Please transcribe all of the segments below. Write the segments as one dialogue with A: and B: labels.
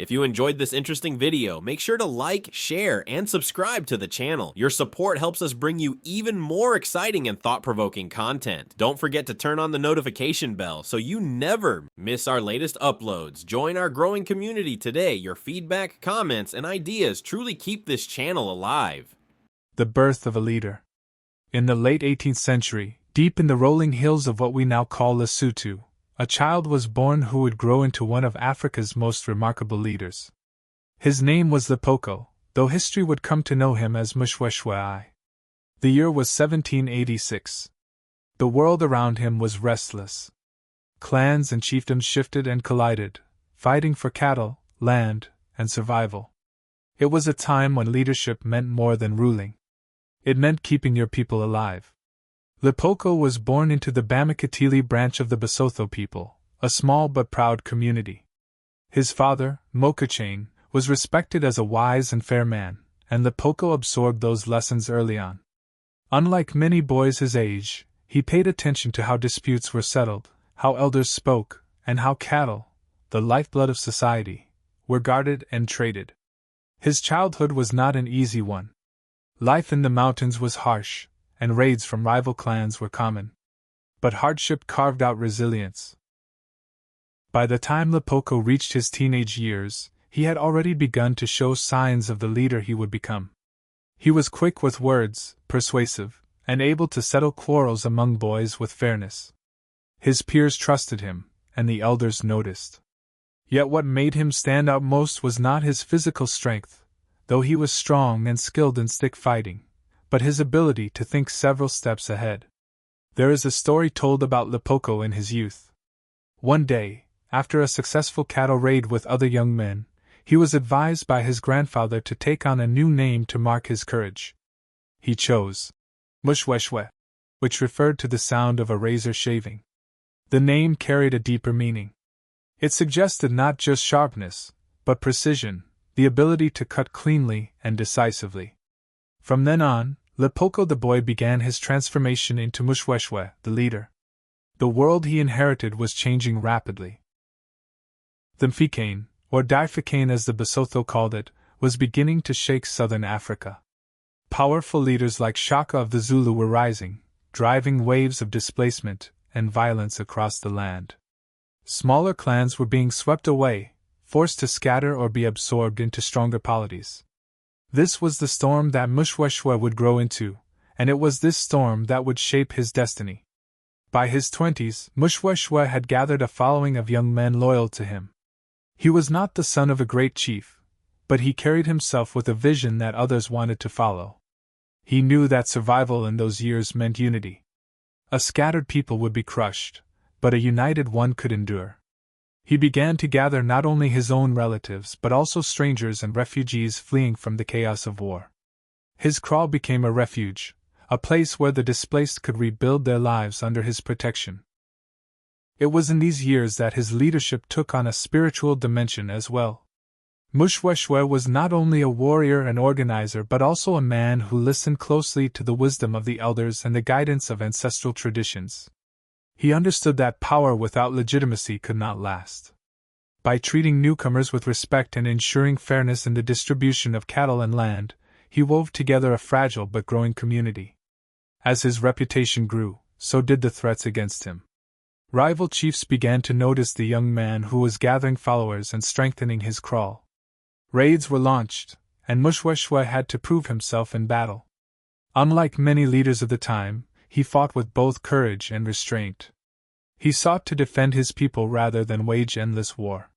A: If you enjoyed this interesting video, make sure to like, share, and subscribe to the channel. Your support helps us bring you even more exciting and thought-provoking content. Don't forget to turn on the notification bell so you never miss our latest uploads. Join our growing community today. Your feedback, comments, and ideas truly keep this channel alive.
B: The birth of a leader. In the late 18th century, deep in the rolling hills of what we now call Lesotho, a child was born who would grow into one of Africa's most remarkable leaders. His name was Lepoko, though history would come to know him as Moshoeshoe I. The year was 1786. The world around him was restless. Clans and chiefdoms shifted and collided, fighting for cattle, land, and survival. It was a time when leadership meant more than ruling. It meant keeping your people alive. Lepoko was born into the Bamakatili branch of the Basotho people, a small but proud community. His father, Mokachane, was respected as a wise and fair man, and Lepoko absorbed those lessons early on. Unlike many boys his age, he paid attention to how disputes were settled, how elders spoke, and how cattle, the lifeblood of society, were guarded and traded. His childhood was not an easy one. Life in the mountains was harsh, and raids from rival clans were common. But hardship carved out resilience. By the time Lepoko reached his teenage years, he had already begun to show signs of the leader he would become. He was quick with words, persuasive, and able to settle quarrels among boys with fairness. His peers trusted him, and the elders noticed. Yet what made him stand out most was not his physical strength, though he was strong and skilled in stick fighting, but his ability to think several steps ahead. There is a story told about Lepoko in his youth. One day, after a successful cattle raid with other young men, he was advised by his grandfather to take on a new name to mark his courage. He chose Moshoeshoe, which referred to the sound of a razor shaving. The name carried a deeper meaning. It suggested not just sharpness, but precision, the ability to cut cleanly and decisively. From then on, Lepoko the boy began his transformation into Moshoeshoe, the leader. The world he inherited was changing rapidly. The Mfikane, or Daifikane as the Basotho called it, was beginning to shake southern Africa. Powerful leaders like Shaka of the Zulu were rising, driving waves of displacement and violence across the land. Smaller clans were being swept away, forced to scatter or be absorbed into stronger polities. This was the storm that Moshoeshoe would grow into, and it was this storm that would shape his destiny. By his 20s, Moshoeshoe had gathered a following of young men loyal to him. He was not the son of a great chief, but he carried himself with a vision that others wanted to follow. He knew that survival in those years meant unity. A scattered people would be crushed, but a united one could endure. He began to gather not only his own relatives but also strangers and refugees fleeing from the chaos of war. His kraal became a refuge, a place where the displaced could rebuild their lives under his protection. It was in these years that his leadership took on a spiritual dimension as well. Moshoeshoe was not only a warrior and organizer but also a man who listened closely to the wisdom of the elders and the guidance of ancestral traditions. He understood that power without legitimacy could not last. By treating newcomers with respect and ensuring fairness in the distribution of cattle and land, he wove together a fragile but growing community. As his reputation grew, so did the threats against him. Rival chiefs began to notice the young man who was gathering followers and strengthening his kraal. Raids were launched, and Moshoeshoe had to prove himself in battle. Unlike many leaders of the time, he fought with both courage and restraint. He sought to defend his people rather than wage endless war.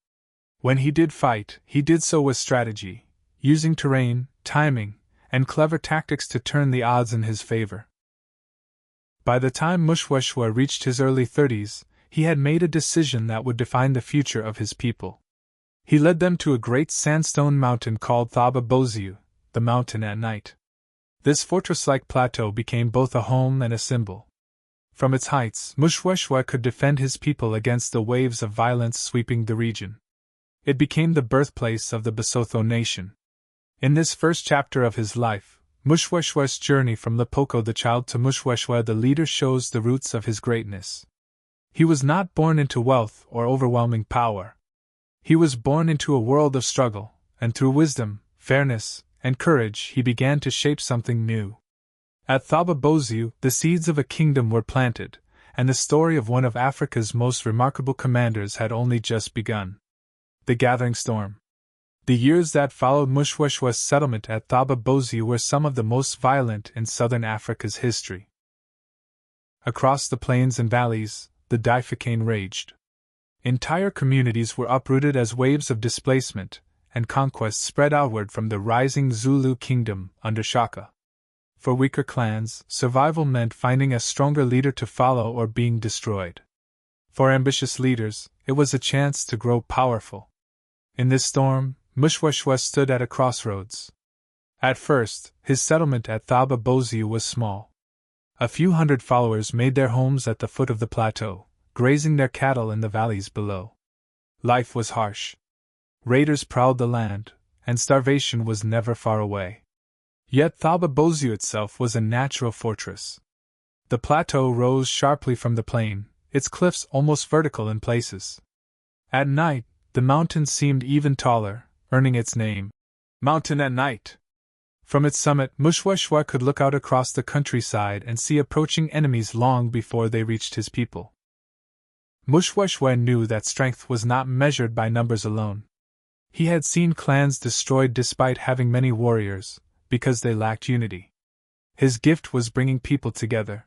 B: When he did fight, he did so with strategy, using terrain, timing, and clever tactics to turn the odds in his favor. By the time Moshoeshoe reached his early 30s, he had made a decision that would define the future of his people. He led them to a great sandstone mountain called Thaba Boziu, the mountain at night. This fortress-like plateau became both a home and a symbol. From its heights, Moshoeshoe could defend his people against the waves of violence sweeping the region. It became the birthplace of the Basotho nation. In this first chapter of his life, Moshoeshoe's journey from Lepoko the child to Moshoeshoe the leader shows the roots of his greatness. He was not born into wealth or overwhelming power. He was born into a world of struggle, and through wisdom, fairness, and courage he began to shape something new. At Thaba Basotho, the seeds of a kingdom were planted, and the story of one of Africa's most remarkable commanders had only just begun. The Gathering Storm. The years that followed Moshoeshoe's settlement at Thaba Basotho were some of the most violent in southern Africa's history. Across the plains and valleys, the Bifurcane raged. Entire communities were uprooted as waves of displacement and conquest spread outward from the rising Zulu kingdom under Shaka. For weaker clans, survival meant finding a stronger leader to follow or being destroyed. For ambitious leaders, it was a chance to grow powerful. In this storm, Moshoeshoe stood at a crossroads. At first, his settlement at Thaba Basotho was small. A few hundred followers made their homes at the foot of the plateau, grazing their cattle in the valleys below. Life was harsh. Raiders prowled the land, and starvation was never far away. Yet Thaba Basotho itself was a natural fortress. The plateau rose sharply from the plain, its cliffs almost vertical in places. At night, the mountain seemed even taller, earning its name, Mountain at Night. From its summit, Moshoeshoe could look out across the countryside and see approaching enemies long before they reached his people. Moshoeshoe knew that strength was not measured by numbers alone. He had seen clans destroyed despite having many warriors, because they lacked unity. His gift was bringing people together.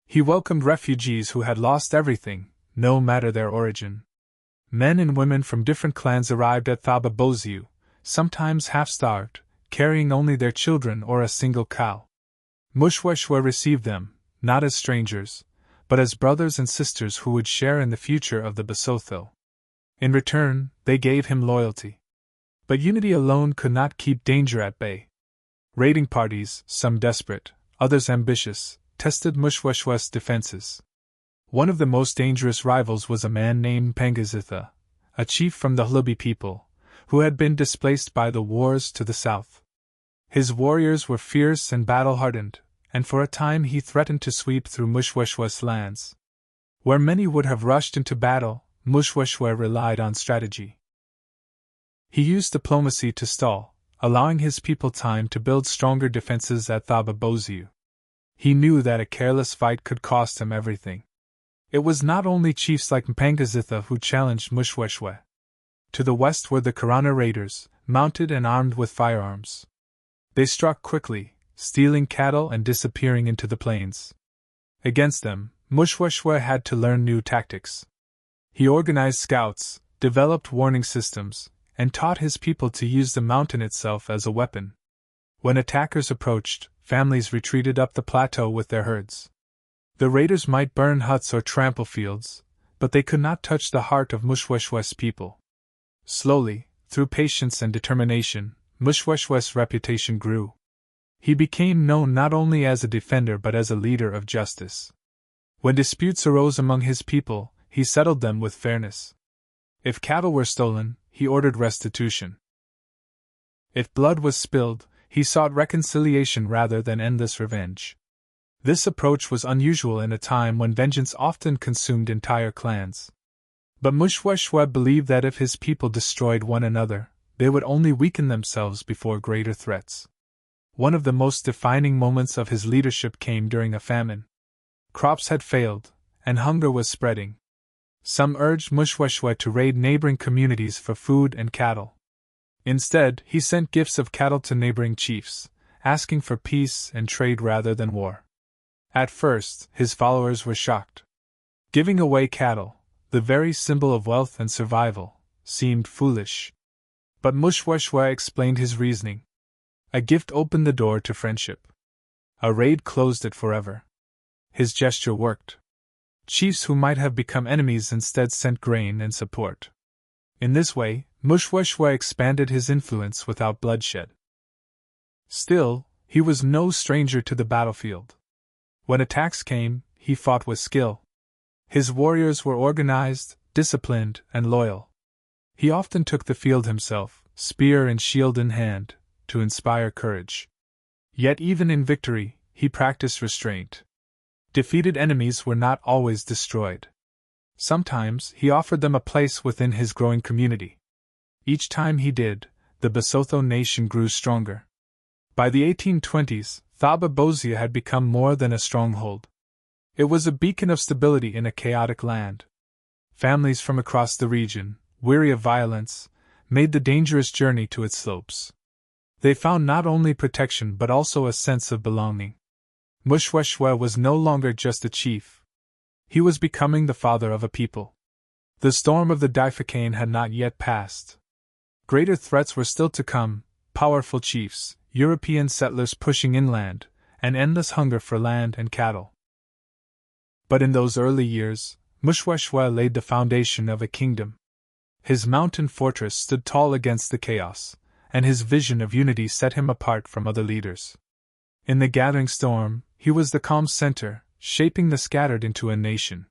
B: He welcomed refugees who had lost everything, no matter their origin. Men and women from different clans arrived at Thaba Basotho, sometimes half-starved, carrying only their children or a single cow. Moshoeshoe received them, not as strangers, but as brothers and sisters who would share in the future of the Basotho. In return, they gave him loyalty. But unity alone could not keep danger at bay. Raiding parties, some desperate, others ambitious, tested Moshoeshoe's defenses. One of the most dangerous rivals was a man named Basotho, a chief from the Hlubi people, who had been displaced by the wars to the south. His warriors were fierce and battle-hardened, and for a time he threatened to sweep through Moshoeshoe's lands. Where many would have rushed into battle, Moshoeshoe relied on strategy. He used diplomacy to stall, allowing his people time to build stronger defenses at Thaba Basotho. He knew that a careless fight could cost him everything. It was not only chiefs like Basotho who challenged Moshoeshoe. To the west were the Korana raiders, mounted and armed with firearms. They struck quickly, stealing cattle and disappearing into the plains. Against them, Moshoeshoe had to learn new tactics. He organized scouts, developed warning systems, and taught his people to use the mountain itself as a weapon. When attackers approached, families retreated up the plateau with their herds. The raiders might burn huts or trample fields, but they could not touch the heart of Moshoeshoe's people. Slowly, through patience and determination, Moshoeshoe's reputation grew. He became known not only as a defender but as a leader of justice. When disputes arose among his people, he settled them with fairness. If cattle were stolen, he ordered restitution. If blood was spilled, he sought reconciliation rather than endless revenge. This approach was unusual in a time when vengeance often consumed entire clans. But Moshoeshoe believed that if his people destroyed one another, they would only weaken themselves before greater threats. One of the most defining moments of his leadership came during a famine. Crops had failed, and hunger was spreading. Some urged Moshoeshoe to raid neighboring communities for food and cattle. Instead, he sent gifts of cattle to neighboring chiefs, asking for peace and trade rather than war. At first, his followers were shocked. Giving away cattle, the very symbol of wealth and survival, seemed foolish. But Moshoeshoe explained his reasoning. A gift opened the door to friendship. A raid closed it forever. His gesture worked. Chiefs who might have become enemies instead sent grain and support. In this way, Moshoeshoe expanded his influence without bloodshed. Still, he was no stranger to the battlefield. When attacks came, he fought with skill. His warriors were organized, disciplined, and loyal. He often took the field himself, spear and shield in hand, to inspire courage. Yet even in victory, he practiced restraint. Defeated enemies were not always destroyed. Sometimes he offered them a place within his growing community. Each time he did, the Basotho nation grew stronger. By the 1820s, Thaba Bozia had become more than a stronghold. It was a beacon of stability in a chaotic land. Families from across the region, weary of violence, made the dangerous journey to its slopes. They found not only protection but also a sense of belonging. Moshoeshoe was no longer just a chief. He was becoming the father of a people. The storm of the Bafokeng had not yet passed. Greater threats were still to come: powerful chiefs, European settlers pushing inland, and endless hunger for land and cattle. But in those early years, Moshoeshoe laid the foundation of a kingdom. His mountain fortress stood tall against the chaos, and his vision of unity set him apart from other leaders. In the gathering storm, he was the calm center, shaping the scattered into a nation.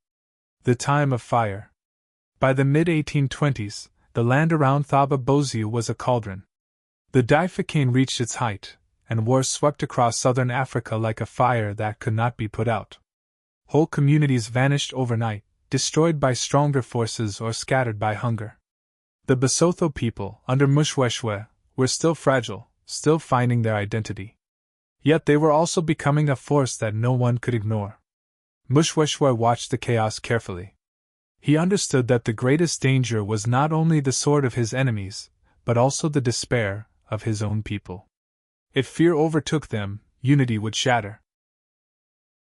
B: The time of fire. By the mid-1820s, the land around Thaba Bozia was a cauldron. The Bafokeng reached its height, and war swept across southern Africa like a fire that could not be put out. Whole communities vanished overnight, destroyed by stronger forces or scattered by hunger. The Basotho people, under Moshoeshoe, were still fragile, still finding their identity. Yet they were also becoming a force that no one could ignore. Moshoeshoe watched the chaos carefully. He understood that the greatest danger was not only the sword of his enemies, but also the despair of his own people. If fear overtook them, unity would shatter.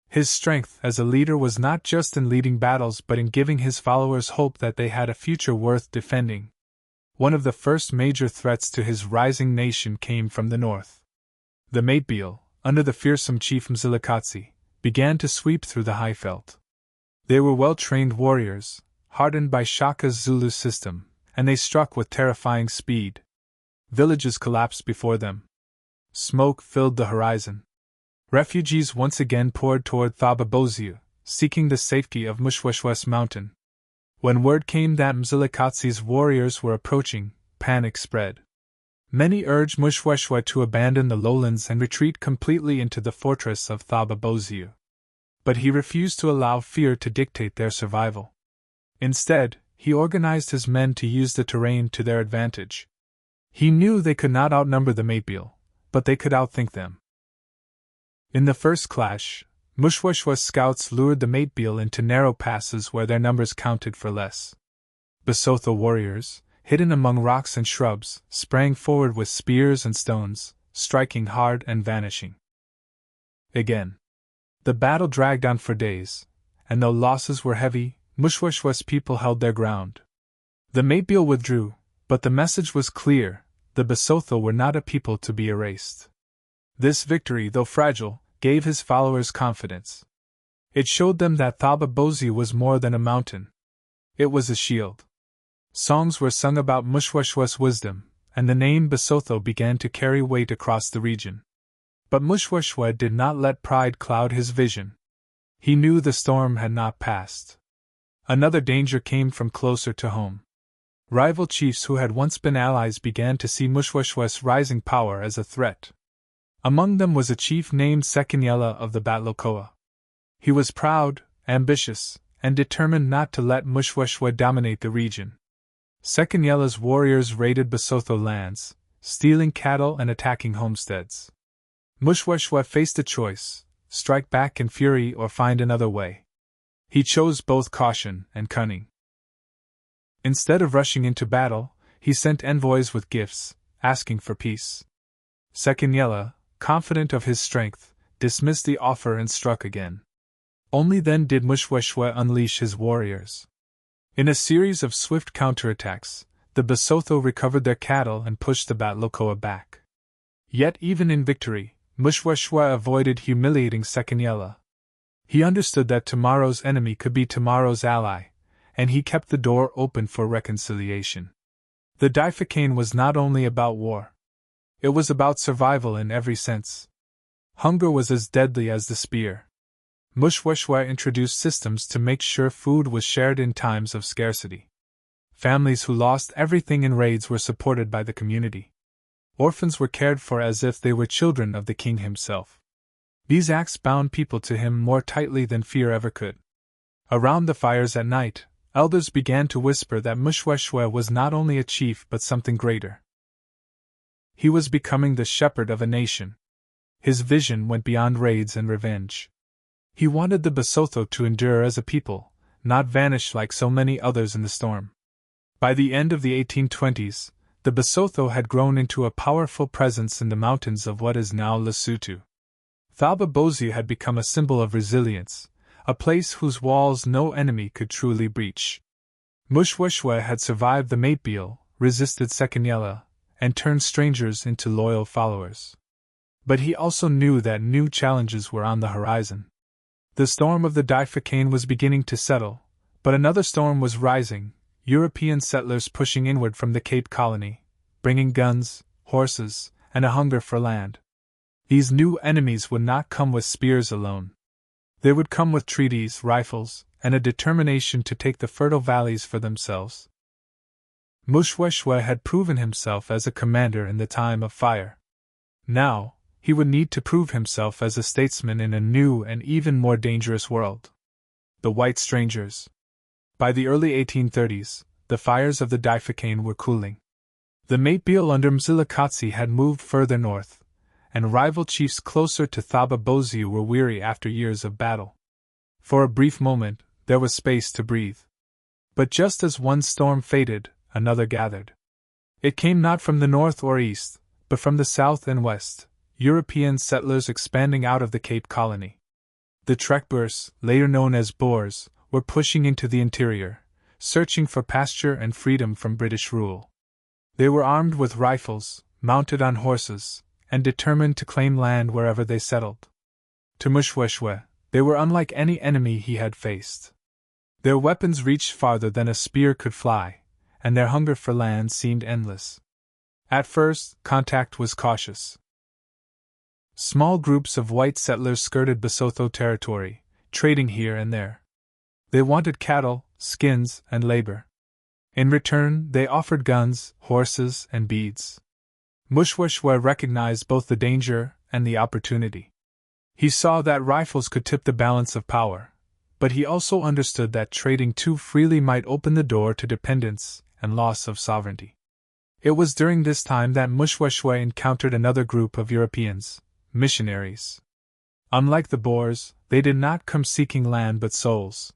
B: His strength as a leader was not just in leading battles but in giving his followers hope that they had a future worth defending. One of the first major threats to his rising nation came from the north. The Maitbeel, under the fearsome chief Mzilikazi, began to sweep through the Highveld. They were well-trained warriors, hardened by Shaka's Zulu system, and they struck with terrifying speed. Villages collapsed before them. Smoke filled the horizon. Refugees once again poured toward Thaba Bozia, seeking the safety of Moshoeshoe's mountain. When word came that Mzilikazi's warriors were approaching, panic spread. Many urged Moshoeshoe to abandon the lowlands and retreat completely into the fortress of Thaba Bozia. But he refused to allow fear to dictate their survival. Instead, he organized his men to use the terrain to their advantage. He knew they could not outnumber the Maitbeel, but they could outthink them. In the first clash, Moshoeshoe's scouts lured the Maitbeel into narrow passes where their numbers counted for less. Basotho warriors, hidden among rocks and shrubs, sprang forward with spears and stones, striking hard and vanishing. Again. The battle dragged on for days, and though losses were heavy, Moshoeshoe's people held their ground. The Maitbeel withdrew, but the message was clear: the Basotho were not a people to be erased. This victory, though fragile, gave his followers confidence. It showed them that Thaba Bozia was more than a mountain. It was a shield. Songs were sung about Moshoeshoe's wisdom, and the name Basotho began to carry weight across the region. But Moshoeshoe did not let pride cloud his vision. He knew the storm had not passed. Another danger came from closer to home. Rival chiefs who had once been allies began to see Moshoeshoe's rising power as a threat. Among them was a chief named Sekanyela of the Batlokoa. He was proud, ambitious, and determined not to let Moshoeshoe dominate the region. Sekanyela's warriors raided Basotho lands, stealing cattle and attacking homesteads. Moshoeshoe faced a choice: strike back in fury or find another way. He chose both caution and cunning. Instead of rushing into battle, he sent envoys with gifts, asking for peace. Sekanyela, confident of his strength, dismissed the offer and struck again. Only then did Moshoeshoe unleash his warriors. In a series of swift counterattacks, the Basotho recovered their cattle and pushed the Batlokoa back. Yet even in victory, Moshoeshoe avoided humiliating Sekanyela. He understood that tomorrow's enemy could be tomorrow's ally, and he kept the door open for reconciliation. The Bafokeng was not only about war. It was about survival in every sense. Hunger was as deadly as the spear. Moshoeshoe introduced systems to make sure food was shared in times of scarcity. Families who lost everything in raids were supported by the community. Orphans were cared for as if they were children of the king himself. These acts bound people to him more tightly than fear ever could. Around the fires at night, Elders began to whisper that Moshoeshoe was not only a chief but something greater. He was becoming the shepherd of a nation. His vision went beyond raids and revenge. He wanted the Basotho to endure as a people, not vanish like so many others in the storm. By the end of the 1820s, the Basotho had grown into a powerful presence in the mountains of what is now Lesotho. Thaba Bozia had become a symbol of resilience, a place whose walls no enemy could truly breach. Moshoeshoe had survived the Matebiel, resisted Sekanyela, and turned strangers into loyal followers. But he also knew that new challenges were on the horizon. The storm of the Bafokeng was beginning to settle, but another storm was rising, European settlers pushing inward from the Cape Colony, bringing guns, horses, and a hunger for land. These new enemies would not come with spears alone. They would come with treaties, rifles, and a determination to take the fertile valleys for themselves. Moshoeshoe had proven himself as a commander in the time of fire. Now, he would need to prove himself as a statesman in a new and even more dangerous world. The White Strangers. By the early 1830s, the fires of the Bafokeng were cooling. The Matebiel under Mzilikazi had moved further north, and rival chiefs closer to Thaba Bozia were weary after years of battle. For a brief moment, there was space to breathe. But just as one storm faded, another gathered. It came not from the north or east, but from the south and west, European settlers expanding out of the Cape Colony. The Trekboers, later known as Boers, were pushing into the interior, searching for pasture and freedom from British rule. They were armed with rifles, mounted on horses, and determined to claim land wherever they settled. To Moshoeshoe, they were unlike any enemy he had faced. Their weapons reached farther than a spear could fly, and their hunger for land seemed endless. At first, contact was cautious. Small groups of white settlers skirted Basotho territory, trading here and there. They wanted cattle, skins, and labor. In return, they offered guns, horses, and beads. Moshoeshoe recognized both the danger and the opportunity. He saw that rifles could tip the balance of power, but he also understood that trading too freely might open the door to dependence and loss of sovereignty. It was during this time that Moshoeshoe encountered another group of Europeans, missionaries. Unlike the Boers, they did not come seeking land but souls.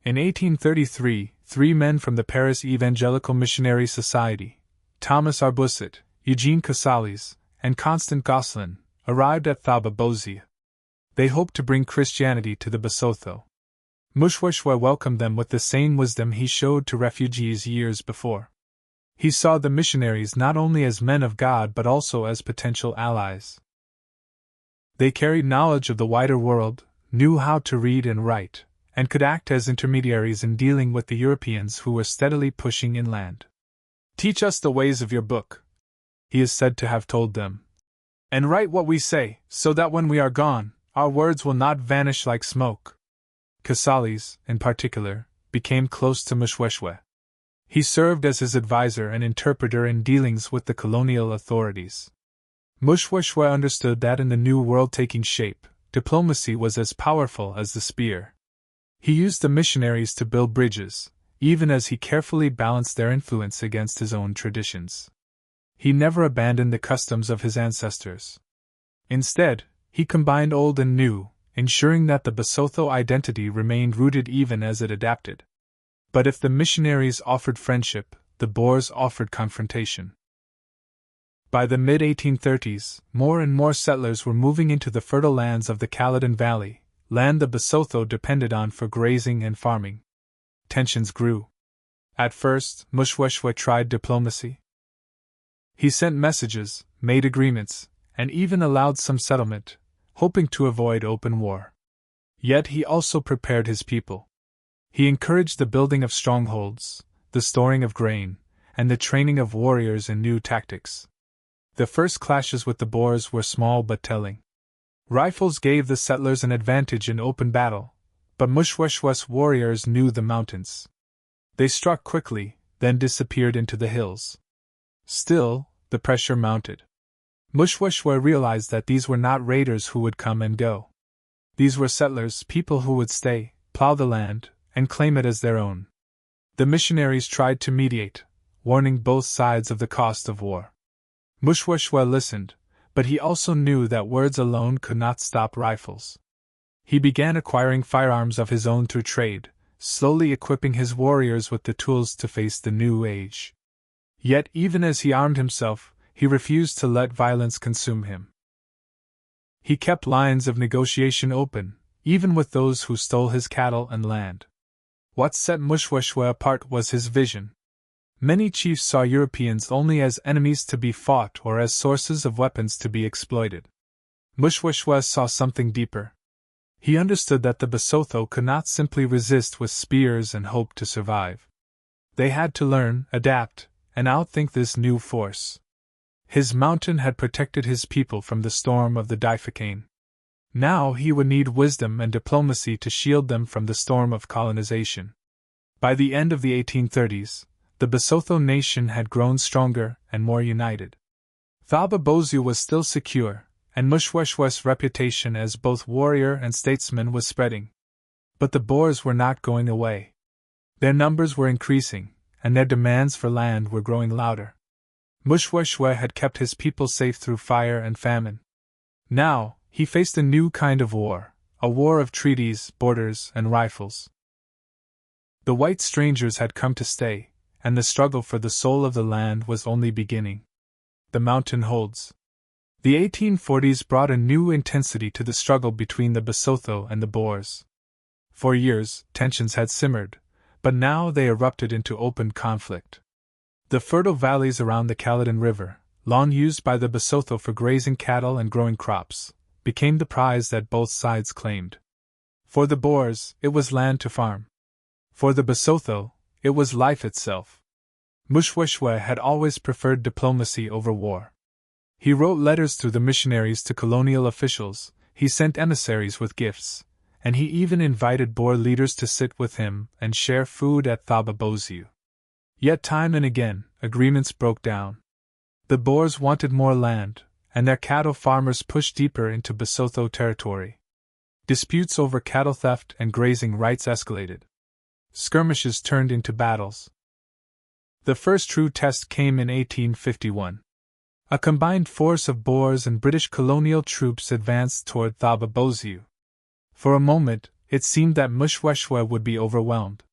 B: In 1833, 3 men from the Paris Evangelical Missionary Society, Thomas Arbusset, Eugene Casales, and Constant Gosselin, arrived at Thaba Bozia. They hoped to bring Christianity to the Basotho. Moshoeshoe welcomed them with the same wisdom he showed to refugees years before. He saw the missionaries not only as men of God but also as potential allies. They carried knowledge of the wider world, knew how to read and write, and could act as intermediaries in dealing with the Europeans who were steadily pushing inland. "Teach us the ways of your book," he is said to have told them, "and write what we say, so that when we are gone, our words will not vanish like smoke." Casales, in particular, became close to Moshoeshoe. He served as his advisor and interpreter in dealings with the colonial authorities. Moshoeshoe understood that in the new world taking shape, diplomacy was as powerful as the spear. He used the missionaries to build bridges, even as he carefully balanced their influence against his own traditions. He never abandoned the customs of his ancestors. Instead, he combined old and new, ensuring that the Basotho identity remained rooted even as it adapted. But if the missionaries offered friendship, the Boers offered confrontation. By the mid-1830s, more and more settlers were moving into the fertile lands of the Caledon Valley, land the Basotho depended on for grazing and farming. Tensions grew. At first, Moshoeshoe tried diplomacy. He sent messages, made agreements, and even allowed some settlement, hoping to avoid open war. Yet he also prepared his people. He encouraged the building of strongholds, the storing of grain, and the training of warriors in new tactics. The first clashes with the Boers were small but telling. Rifles gave the settlers an advantage in open battle, but Moshoeshoe's warriors knew the mountains. They struck quickly, then disappeared into the hills. Still, the pressure mounted. Moshoeshoe realized that these were not raiders who would come and go. These were settlers, people who would stay, plow the land, and claim it as their own. The missionaries tried to mediate, warning both sides of the cost of war. Moshoeshoe listened, but he also knew that words alone could not stop rifles. He began acquiring firearms of his own through trade, slowly equipping his warriors with the tools to face the new age. Yet even as he armed himself, he refused to let violence consume him. He kept lines of negotiation open, even with those who stole his cattle and land. What set Moshoeshoe apart was his vision. Many chiefs saw Europeans only as enemies to be fought or as sources of weapons to be exploited. Moshoeshoe saw something deeper. He understood that the Basotho could not simply resist with spears and hope to survive. They had to learn, adapt, and outthink this new force. His mountain had protected his people from the storm of the Bafokeng. Now he would need wisdom and diplomacy to shield them from the storm of colonization. By the end of the 1830s, the Basotho nation had grown stronger and more united. Thaba Boziu was still secure, and Moshoeshoe's reputation as both warrior and statesman was spreading. But the Boers were not going away. Their numbers were increasing, and their demands for land were growing louder. Moshoeshoe had kept his people safe through fire and famine. Now, he faced a new kind of war, a war of treaties, borders, and rifles. The white strangers had come to stay, and the struggle for the soul of the land was only beginning. The mountain holds. The 1840s brought a new intensity to the struggle between the Basotho and the Boers. For years, tensions had simmered, but now they erupted into open conflict. The fertile valleys around the Caledon River, long used by the Basotho for grazing cattle and growing crops, became the prize that both sides claimed. For the Boers, it was land to farm. For the Basotho, it was life itself. Moshoeshoe had always preferred diplomacy over war. He wrote letters through the missionaries to colonial officials, he sent emissaries with gifts, and he even invited Boer leaders to sit with him and share food at Thaba Boziu. Yet time and again, agreements broke down. The Boers wanted more land, and their cattle farmers pushed deeper into Basotho territory. Disputes over cattle theft and grazing rights escalated. Skirmishes turned into battles. The first true test came in 1851. A combined force of Boers and British colonial troops advanced toward Thaba Boziu. For a moment, it seemed that Moshoeshoe would be overwhelmed.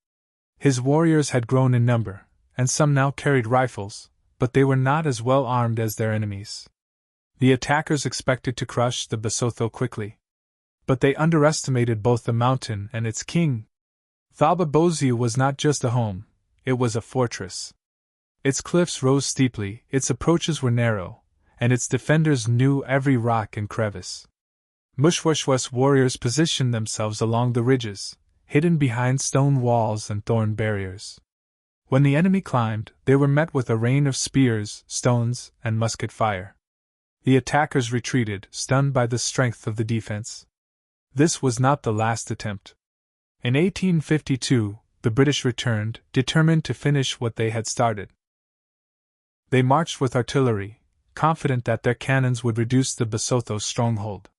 B: His warriors had grown in number, and some now carried rifles, but they were not as well armed as their enemies. The attackers expected to crush the Basotho quickly. But they underestimated both the mountain and its king. Thaba Boziu was not just a home, it was a fortress. Its cliffs rose steeply, its approaches were narrow, and its defenders knew every rock and crevice. Moshoeshoe's warriors positioned themselves along the ridges, hidden behind stone walls and thorn barriers. When the enemy climbed, they were met with a rain of spears, stones, and musket fire. The attackers retreated, stunned by the strength of the defense. This was not the last attempt. In 1852, the British returned, determined to finish what they had started. They marched with artillery, confident that their cannons would reduce the Basotho stronghold.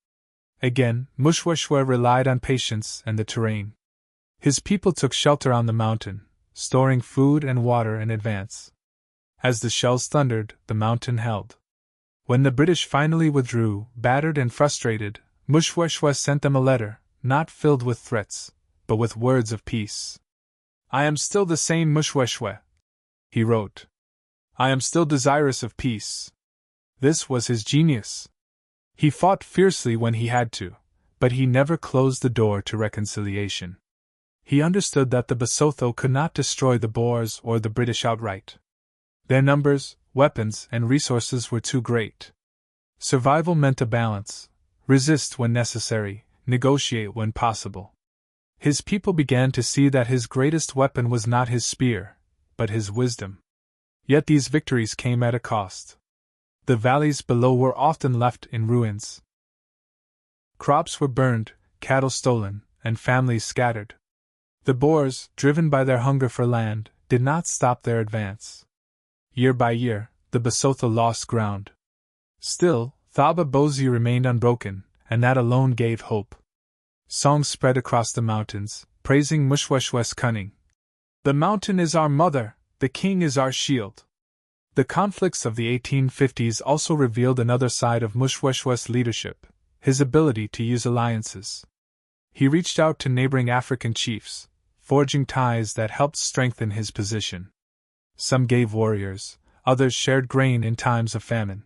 B: Again, Moshoeshoe relied on patience and the terrain. His people took shelter on the mountain, storing food and water in advance. As the shells thundered, the mountain held. When the British finally withdrew, battered and frustrated, Moshoeshoe sent them a letter, not filled with threats, but with words of peace. "I am still the same Moshoeshoe," he wrote. "I am still desirous of peace." This was his genius. He fought fiercely when he had to, but he never closed the door to reconciliation. He understood that the Basotho could not destroy the Boers or the British outright. Their numbers, weapons, and resources were too great. Survival meant a balance: resist when necessary, negotiate when possible. His people began to see that his greatest weapon was not his spear, but his wisdom. Yet these victories came at a cost. The valleys below were often left in ruins. Crops were burned, cattle stolen, and families scattered. The Boers, driven by their hunger for land, did not stop their advance. Year by year, the Basotho lost ground. Still, Thaba Boziu remained unbroken, and that alone gave hope. Songs spread across the mountains, praising Moshoeshoe's cunning. The mountain is our mother, the king is our shield. The conflicts of the 1850s also revealed another side of Moshoeshoe's leadership, his ability to use alliances. He reached out to neighboring African chiefs, forging ties that helped strengthen his position. Some gave warriors, others shared grain in times of famine.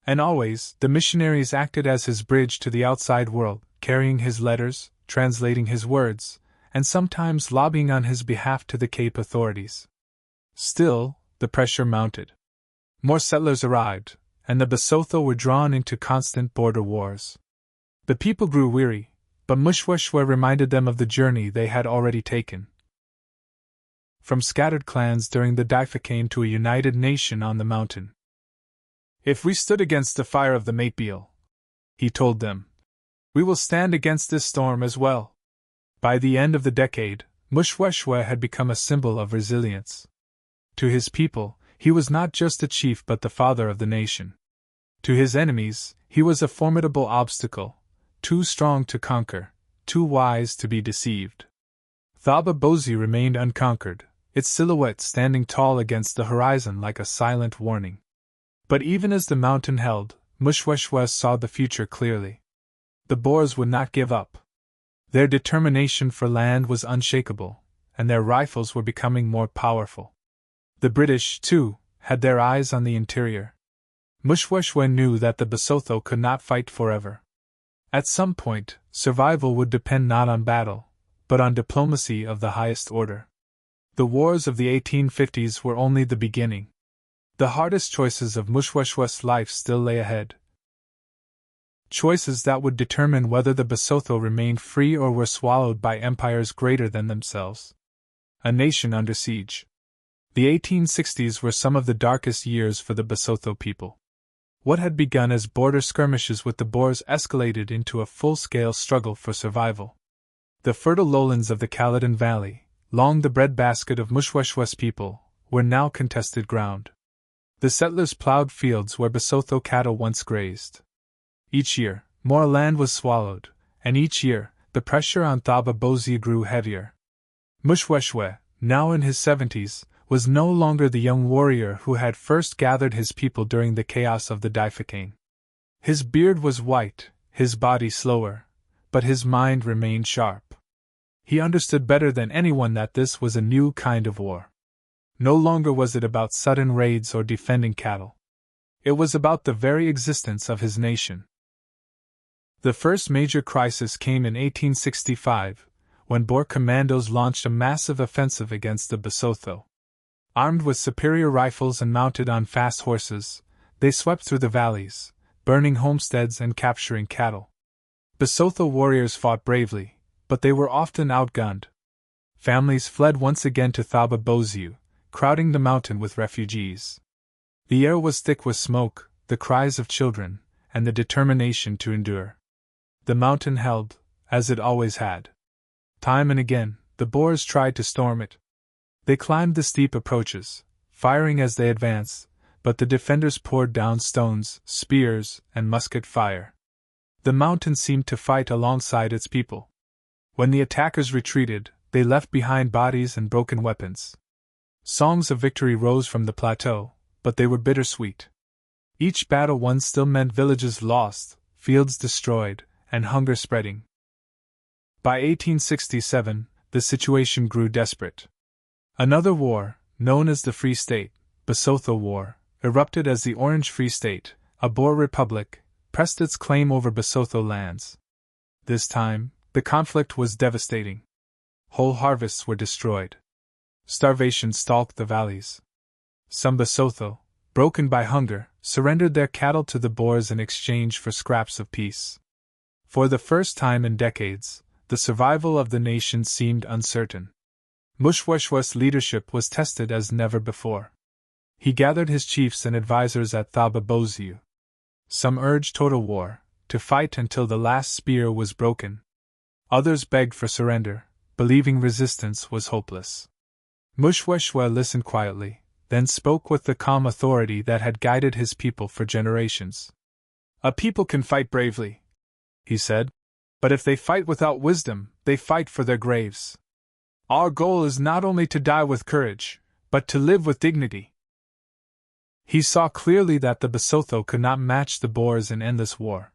B: And always, the missionaries acted as his bridge to the outside world, carrying his letters, translating his words, and sometimes lobbying on his behalf to the Cape authorities. Still, the pressure mounted. More settlers arrived, and the Basotho were drawn into constant border wars. The people grew weary, but Moshoeshoe reminded them of the journey they had already taken. From scattered clans during the Bifurcation to a united nation on the mountain. If we stood against the fire of the Mate-Beal, he told them, we will stand against this storm as well. By the end of the decade, Moshoeshoe had become a symbol of resilience. To his people, he was not just a chief but the father of the nation. To his enemies, he was a formidable obstacle, too strong to conquer, too wise to be deceived. Thaba Bozi remained unconquered, its silhouette standing tall against the horizon like a silent warning. But even as the mountain held, Moshoeshoe saw the future clearly. The Boers would not give up. Their determination for land was unshakable, and their rifles were becoming more powerful. The British, too, had their eyes on the interior. Moshoeshoe knew that the Basotho could not fight forever. At some point, survival would depend not on battle, but on diplomacy of the highest order. The wars of the 1850s were only the beginning. The hardest choices of Moshoeshoe's life still lay ahead. Choices that would determine whether the Basotho remained free or were swallowed by empires greater than themselves. A nation under siege. The 1860s were some of the darkest years for the Basotho people. What had begun as border skirmishes with the Boers escalated into a full-scale struggle for survival. The fertile lowlands of the Caledon Valley, long the breadbasket of Moshoeshoe's people, were now contested ground. The settlers plowed fields where Basotho cattle once grazed. Each year, more land was swallowed, and each year, the pressure on Thaba Bozi grew heavier. Moshoeshoe, now in his 70s, was no longer the young warrior who had first gathered his people during the chaos of the Bifurcation. His beard was white, his body slower, but his mind remained sharp. He understood better than anyone that this was a new kind of war. No longer was it about sudden raids or defending cattle. It was about the very existence of his nation. The first major crisis came in 1865, when Boer commandos launched a massive offensive against the Basotho. Armed with superior rifles and mounted on fast horses, they swept through the valleys, burning homesteads and capturing cattle. Basotho warriors fought bravely, but they were often outgunned. Families fled once again to Thaba Bozi, crowding the mountain with refugees. The air was thick with smoke, the cries of children, and the determination to endure. The mountain held, as it always had. Time and again, the Boers tried to storm it. They climbed the steep approaches, firing as they advanced, but the defenders poured down stones, spears, and musket fire. The mountain seemed to fight alongside its people. When the attackers retreated, they left behind bodies and broken weapons. Songs of victory rose from the plateau, but they were bittersweet. Each battle won still meant villages lost, fields destroyed, and hunger spreading. By 1867, the situation grew desperate. Another war, known as the Free State, Basotho War, erupted as the Orange Free State, a Boer republic, pressed its claim over Basotho lands. This time, the conflict was devastating. Whole harvests were destroyed. Starvation stalked the valleys. Some Basotho, broken by hunger, surrendered their cattle to the Boers in exchange for scraps of peace. For the first time in decades, the survival of the nation seemed uncertain. Moshoeshoe's leadership was tested as never before. He gathered his chiefs and advisors at Thaba Bozi. Some urged total war, to fight until the last spear was broken. Others begged for surrender, believing resistance was hopeless. Moshoeshoe listened quietly, then spoke with the calm authority that had guided his people for generations. "A people can fight bravely," he said, "but if they fight without wisdom, they fight for their graves. Our goal is not only to die with courage, but to live with dignity. He saw clearly that the Basotho could not match the Boers in endless war.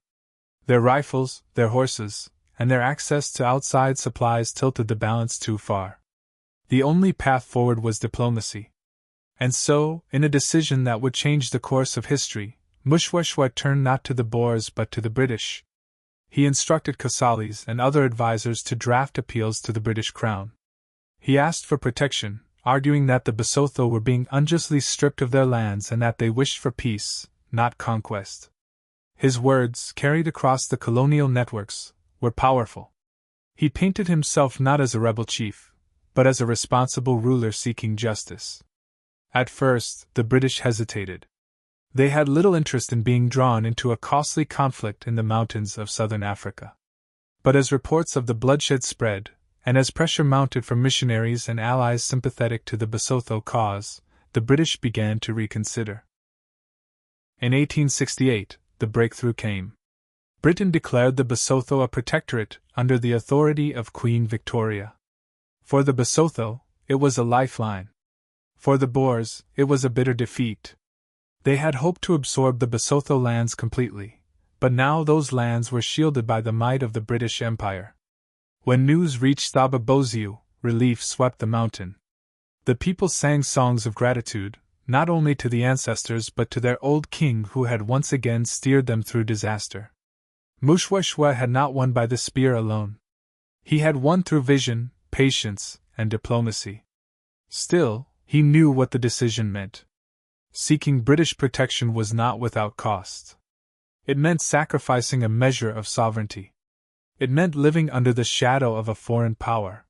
B: Their rifles, their horses, and their access to outside supplies tilted the balance too far. The only path forward was diplomacy. And so, in a decision that would change the course of history, Moshoeshoe I turned not to the Boers but to the British. He instructed Kasalis and other advisers to draft appeals to the British Crown. He asked for protection, arguing that the Basotho were being unjustly stripped of their lands and that they wished for peace, not conquest. His words, carried across the colonial networks, were powerful. He painted himself not as a rebel chief, but as a responsible ruler seeking justice. At first, the British hesitated. They had little interest in being drawn into a costly conflict in the mountains of southern Africa. But as reports of the bloodshed spread, and as pressure mounted from missionaries and allies sympathetic to the Basotho cause, the British began to reconsider. In 1868, the breakthrough came. Britain declared the Basotho a protectorate under the authority of Queen Victoria. For the Basotho, it was a lifeline. For the Boers, it was a bitter defeat. They had hoped to absorb the Basotho lands completely, but now those lands were shielded by the might of the British Empire. When news reached Basotho, relief swept the mountain. The people sang songs of gratitude, not only to the ancestors but to their old king who had once again steered them through disaster. Moshoeshoe I had not won by the spear alone. He had won through vision, patience, and diplomacy. Still, he knew what the decision meant. Seeking British protection was not without cost. It meant sacrificing a measure of sovereignty. It meant living under the shadow of a foreign power.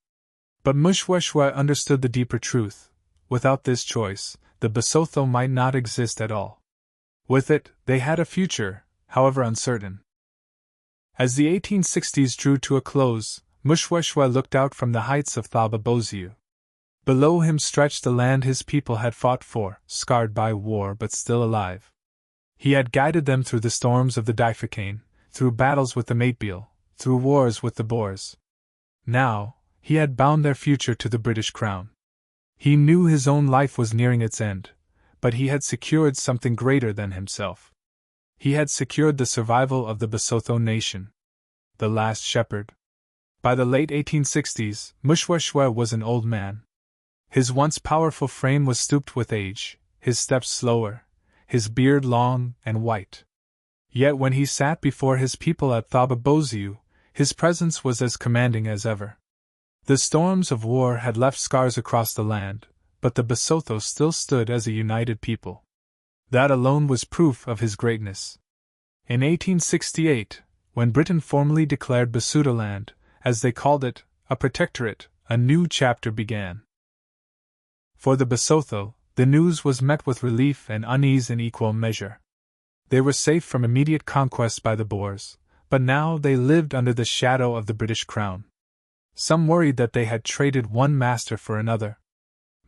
B: But Moshoeshoe I understood the deeper truth. Without this choice, the Basotho might not exist at all. With it, they had a future, however uncertain. As the 1860s drew to a close, Moshoeshoe I looked out from the heights of Basotho. Below him stretched the land his people had fought for, scarred by war but still alive. He had guided them through the storms of the Bafokeng, through battles with the Maitbeel, through wars with the Boers. Now, he had bound their future to the British Crown. He knew his own life was nearing its end, but he had secured something greater than himself. He had secured the survival of the Basotho nation. The last shepherd. By the late 1860s, Moshoeshoe I was an old man. His once powerful frame was stooped with age, his steps slower, his beard long and white. Yet when he sat before his people at Basotho, his presence was as commanding as ever. The storms of war had left scars across the land, but the Basotho still stood as a united people. That alone was proof of his greatness. In 1868, when Britain formally declared Basutoland, as they called it, a protectorate, a new chapter began. For the Basotho, the news was met with relief and unease in equal measure. They were safe from immediate conquest by the Boers, but now they lived under the shadow of the British Crown. Some worried that they had traded one master for another.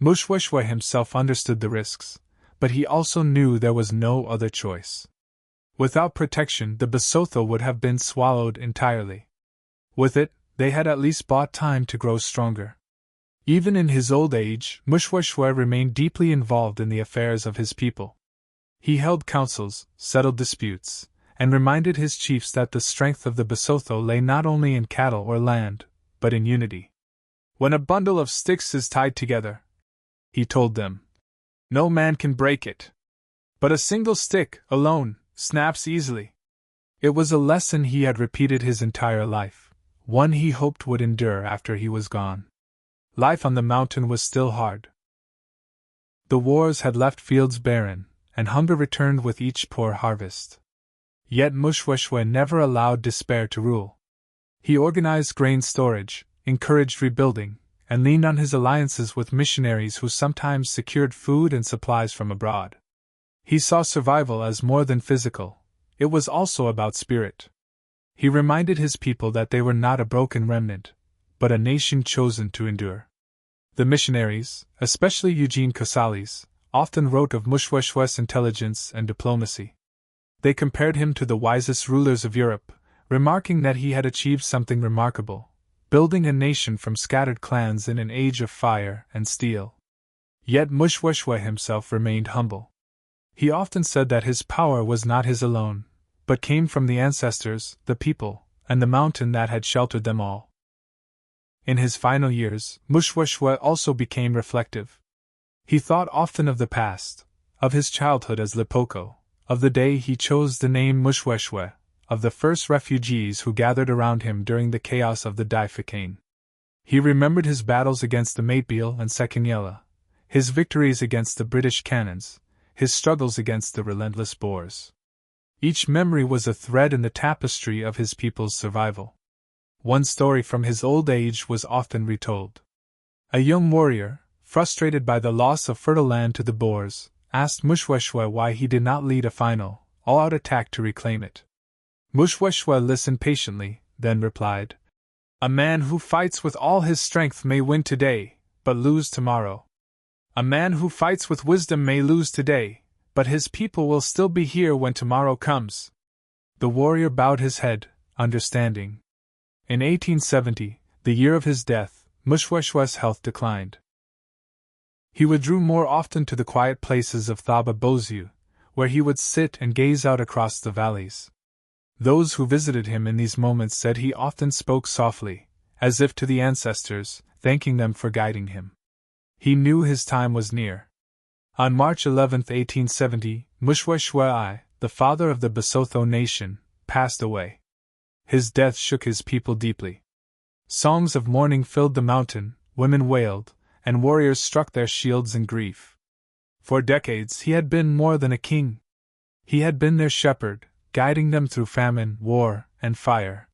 B: Moshoeshoe I himself understood the risks, but he also knew there was no other choice. Without protection, the Basotho would have been swallowed entirely. With it, they had at least bought time to grow stronger. Even in his old age, Moshoeshoe I remained deeply involved in the affairs of his people. He held councils, settled disputes, and reminded his chiefs that the strength of the Basotho lay not only in cattle or land, but in unity. When a bundle of sticks is tied together, he told them, no man can break it. But a single stick, alone, snaps easily. It was a lesson he had repeated his entire life, one he hoped would endure after he was gone. Life on the mountain was still hard. The wars had left fields barren, and hunger returned with each poor harvest. Yet Moshoeshoe I never allowed despair to rule. He organized grain storage, encouraged rebuilding, and leaned on his alliances with missionaries who sometimes secured food and supplies from abroad. He saw survival as more than physical, it was also about spirit. He reminded his people that they were not a broken remnant, but a nation chosen to endure. The missionaries, especially Eugene Kasalis, often wrote of Moshoeshoe I's intelligence and diplomacy. They compared him to the wisest rulers of Europe, remarking that he had achieved something remarkable, building a nation from scattered clans in an age of fire and steel. Yet Moshoeshoe himself remained humble. He often said that his power was not his alone, but came from the ancestors, the people, and the mountain that had sheltered them all. In his final years, Moshoeshoe also became reflective. He thought often of the past, of his childhood as Lepoko, of the day he chose the name Moshoeshoe, of the first refugees who gathered around him during the chaos of the Daificane. He remembered his battles against the Maitbil and Sekanyela, his victories against the British cannons, his struggles against the relentless Boers. Each memory was a thread in the tapestry of his people's survival. One story from his old age was often retold. A young warrior, frustrated by the loss of fertile land to the Boers, asked Moshoeshoe why he did not lead a final, all-out attack to reclaim it. Moshoeshoe listened patiently, then replied, "A man who fights with all his strength may win today, but lose tomorrow. A man who fights with wisdom may lose today, but his people will still be here when tomorrow comes." The warrior bowed his head, understanding. In 1870, the year of his death, Moshoeshoe's health declined. He withdrew more often to the quiet places of Thaba Basotho, where he would sit and gaze out across the valleys. Those who visited him in these moments said he often spoke softly, as if to the ancestors, thanking them for guiding him. He knew his time was near. On March 11, 1870, Moshoeshoe I, the father of the Basotho nation, passed away. His death shook his people deeply. Songs of mourning filled the mountain, women wailed, and warriors struck their shields in grief. For decades he had been more than a king. He had been their shepherd, guiding them through famine, war, and fire.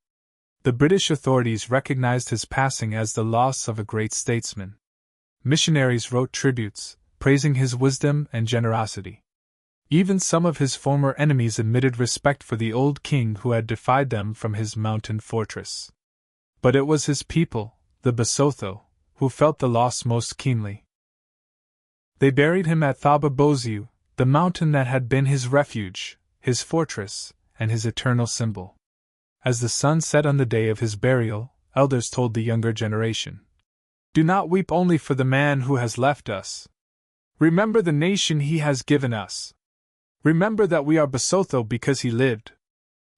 B: The British authorities recognized his passing as the loss of a great statesman. Missionaries wrote tributes, praising his wisdom and generosity. Even some of his former enemies admitted respect for the old king who had defied them from his mountain fortress. But it was his people, the Basotho, who felt the loss most keenly. They buried him at Thaba Basotho, the mountain that had been his refuge, his fortress, and his eternal symbol. As the sun set on the day of his burial, elders told the younger generation, "Do not weep only for the man who has left us. Remember the nation he has given us. Remember that we are Basotho because he lived."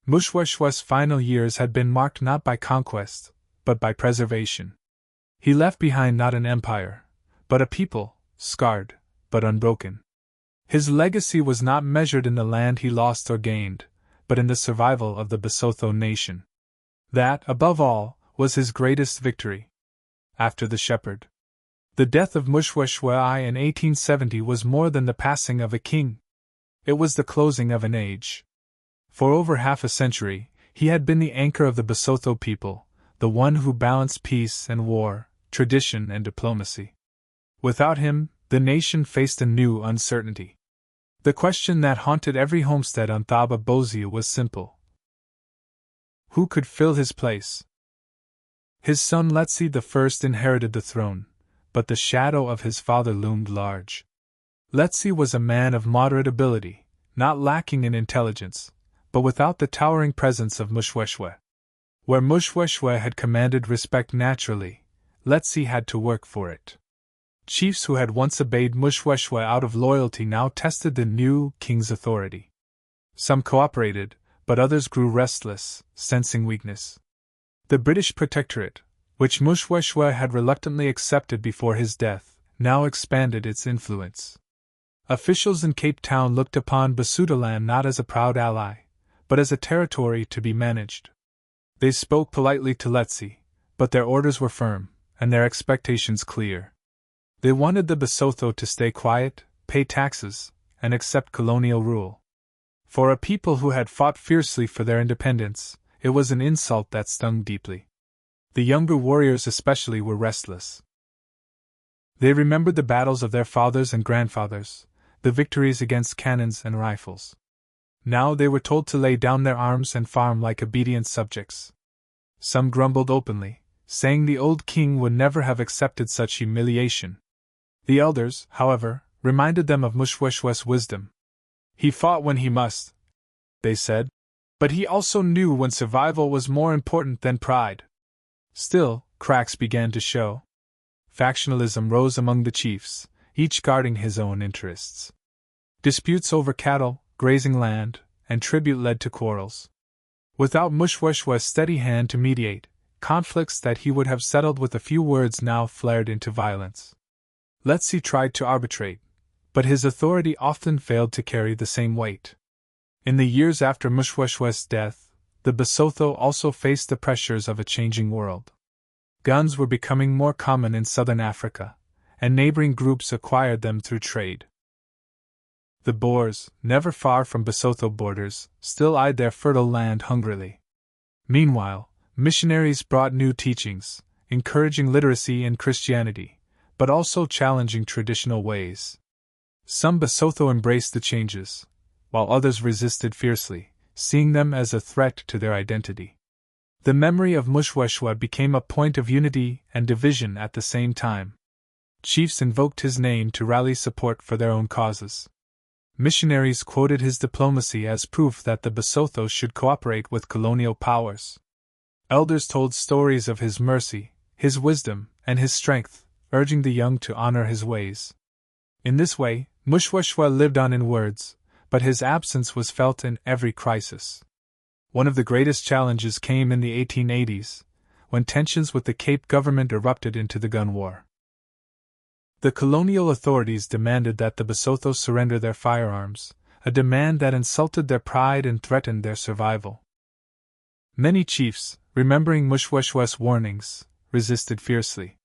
B: Moshoeshoe's final years had been marked not by conquest, but by preservation. He left behind not an empire, but a people, scarred, but unbroken. His legacy was not measured in the land he lost or gained, but in the survival of the Basotho nation. That, above all, was his greatest victory. After the shepherd. The death of Moshoeshoe I in 1870 was more than the passing of a king. It was the closing of an age. For over half a century, he had been the anchor of the Basotho people, the one who balanced peace and war, tradition and diplomacy. Without him, the nation faced a new uncertainty. The question that haunted every homestead on Thaba Basotho was simple. Who could fill his place? His son Letsi I inherited the throne, but the shadow of his father loomed large. Letsi was a man of moderate ability, not lacking in intelligence, but without the towering presence of Moshoeshoe. Where Moshoeshoe had commanded respect naturally, Letsi had to work for it. Chiefs who had once obeyed Moshoeshoe out of loyalty now tested the new king's authority. Some cooperated, but others grew restless, sensing weakness. The British Protectorate, which Moshoeshoe had reluctantly accepted before his death, now expanded its influence. Officials in Cape Town looked upon Basutoland not as a proud ally, but as a territory to be managed. They spoke politely to Letsi, but their orders were firm, and their expectations clear. They wanted the Basotho to stay quiet, pay taxes, and accept colonial rule. For a people who had fought fiercely for their independence, it was an insult that stung deeply. The younger warriors especially were restless. They remembered the battles of their fathers and grandfathers, the victories against cannons and rifles. Now they were told to lay down their arms and farm like obedient subjects. Some grumbled openly, saying the old king would never have accepted such humiliation. The elders, however, reminded them of Moshoeshoe's wisdom. He fought when he must, they said, but he also knew when survival was more important than pride. Still, cracks began to show. Factionalism rose among the chiefs, each guarding his own interests. Disputes over cattle, grazing land, and tribute led to quarrels. Without Moshoeshoe's steady hand to mediate, conflicts that he would have settled with a few words now flared into violence. Letsi tried to arbitrate, but his authority often failed to carry the same weight. In the years after Moshoeshoe's death, the Basotho also faced the pressures of a changing world. Guns were becoming more common in southern Africa, and neighboring groups acquired them through trade. The Boers, never far from Basotho borders, still eyed their fertile land hungrily. Meanwhile, missionaries brought new teachings, encouraging literacy and Christianity, but also challenging traditional ways. Some Basotho embraced the changes, while others resisted fiercely, seeing them as a threat to their identity. The memory of Moshoeshoe became a point of unity and division at the same time. Chiefs invoked his name to rally support for their own causes. Missionaries quoted his diplomacy as proof that the Basotho should cooperate with colonial powers. Elders told stories of his mercy, his wisdom, and his strength, urging the young to honor his ways. In this way, Moshoeshoe lived on in words, but his absence was felt in every crisis. One of the greatest challenges came in the 1880s, when tensions with the Cape government erupted into the gun war. The colonial authorities demanded that the Basotho surrender their firearms, a demand that insulted their pride and threatened their survival. Many chiefs, remembering Moshoeshoe's warnings, resisted fiercely.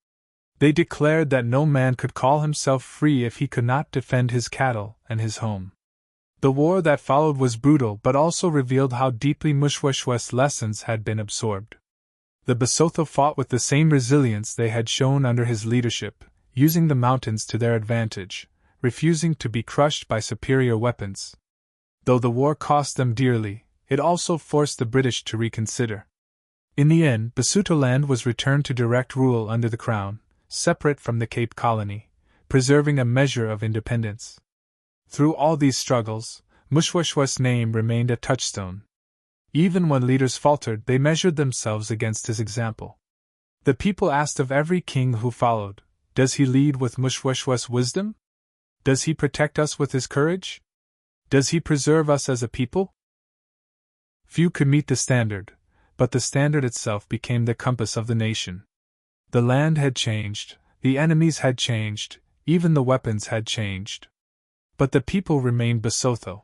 B: They declared that no man could call himself free if he could not defend his cattle and his home. The war that followed was brutal but also revealed how deeply Moshoeshoe's lessons had been absorbed. The Basotho fought with the same resilience they had shown under his leadership, using the mountains to their advantage, refusing to be crushed by superior weapons. Though the war cost them dearly, it also forced the British to reconsider. In the end, Basotho land was returned to direct rule under the Crown, separate from the Cape Colony, preserving a measure of independence. Through all these struggles, Moshoeshoe's name remained a touchstone. Even when leaders faltered, they measured themselves against his example. The people asked of every king who followed, "Does he lead with Moshoeshoe's wisdom? Does he protect us with his courage? Does he preserve us as a people?" Few could meet the standard, but the standard itself became the compass of the nation. The land had changed, the enemies had changed, even the weapons had changed. But the people remained Basotho.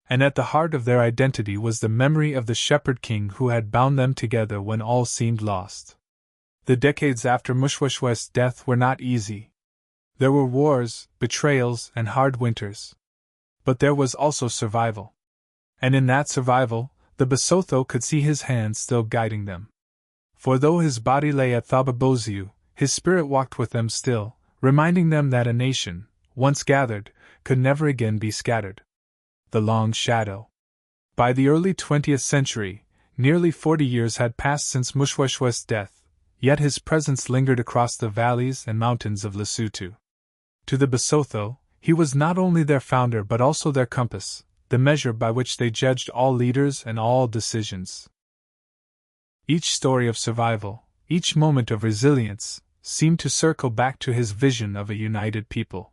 B: And at the heart of their identity was the memory of the shepherd king who had bound them together when all seemed lost. The decades after Moshoeshoe's death were not easy. There were wars, betrayals, and hard winters. But there was also survival. And in that survival, the Basotho could see his hand still guiding them. For though his body lay at Thaba, his spirit walked with them still, reminding them that a nation, once gathered, could never again be scattered. The long shadow. By the early 20th century, nearly 40 years had passed since Moshoeshoe's death, yet his presence lingered across the valleys and mountains of Lesotho. To the Basotho, he was not only their founder but also their compass, the measure by which they judged all leaders and all decisions. Each story of survival, each moment of resilience, seemed to circle back to his vision of a united people.